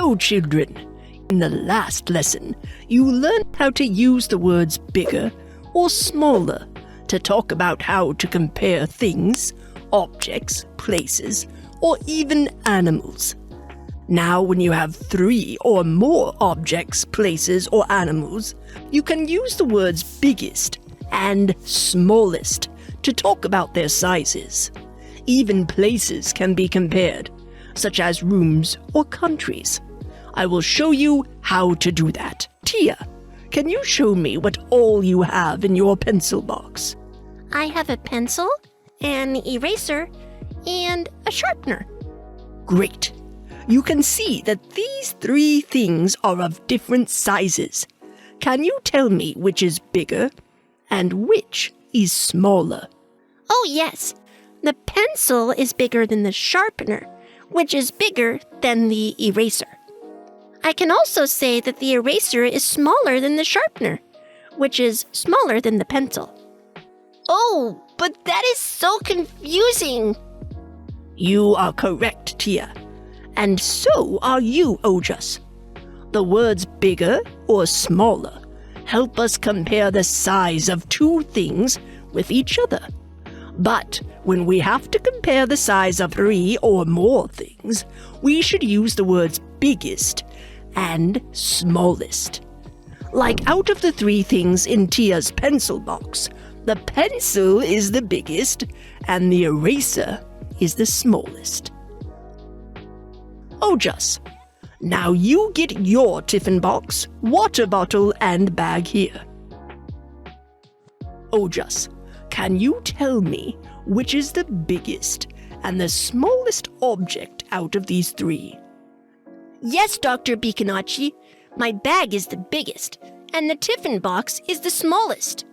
So, children, in the last lesson, you learned how to use the words bigger or smaller to talk about how to compare things, objects, places, or even animals. Now, when you have 3 or more objects, places, or animals, you can use the words biggest and smallest to talk about their sizes. Even places can be compared, such as rooms or countries. I will show you how to do that. Tia, can you show me what all you have in your pencil box? I have a pencil, an eraser, and a sharpener. Great. You can see that these 3 things are of different sizes. Can you tell me which is bigger and which is smaller? Oh yes, the pencil is bigger than the sharpener, which is bigger than the eraser. I can also say that the eraser is smaller than the sharpener, which is smaller than the pencil. Oh, but that is so confusing. You are correct, Tia. And so are you, Ojas. The words bigger or smaller help us compare the size of 2 things with each other. But when we have to compare the size of 3 or more things, we should use the words biggest and smallest. Like out of the 3 things in Tia's pencil box, the pencil is the biggest and the eraser is the smallest. Ojas, now you get your tiffin box, water bottle, and bag here. Ojas, can you tell me which is the biggest and the smallest object out of these 3? Yes, Dr. Beaconachi. My bag is the biggest, and the tiffin box is the smallest.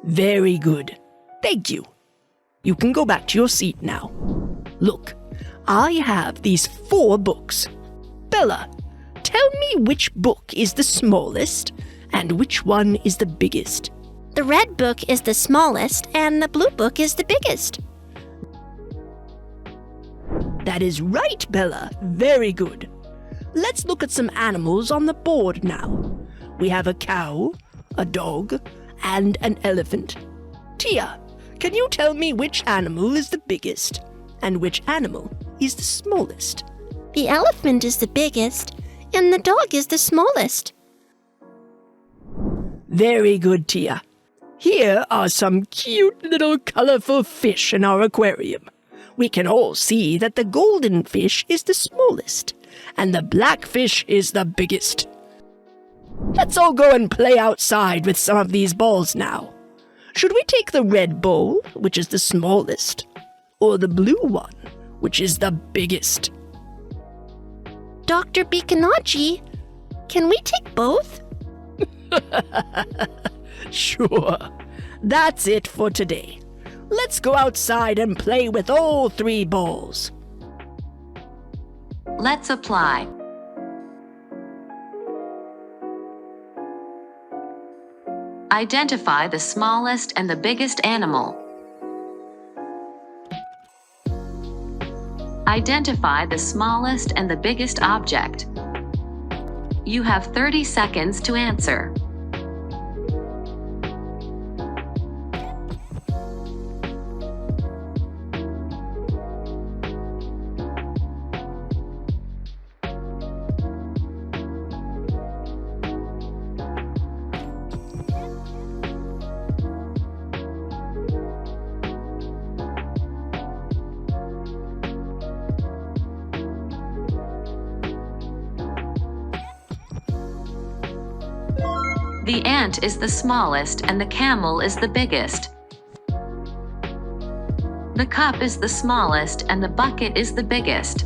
Very good. Thank you. You can go back to your seat now. Look, I have these 4 books. Bella, tell me which book is the smallest and which one is the biggest. The red book is the smallest, and the blue book is the biggest. That is right, Bella. Very good. Let's look at some animals on the board now. We have a cow, a dog, and an elephant. Tia, can you tell me which animal is the biggest and which animal is the smallest? The elephant is the biggest, and the dog is the smallest. Very good, Tia. Here are some cute little colorful fish in our aquarium. We can all see that the golden fish is the smallest, and the black fish is the biggest. Let's all go and play outside with some of these balls now. Should we take the red ball, which is the smallest, or the blue one, which is the biggest? Dr. Beaconachi, can we take both? Sure. That's it for today. Let's go outside and play with all 3 balls. Let's apply. Identify the smallest and the biggest animal. Identify the smallest and the biggest object. You have 30 seconds to answer. The ant is the smallest and the camel is the biggest. The cup is the smallest and the bucket is the biggest.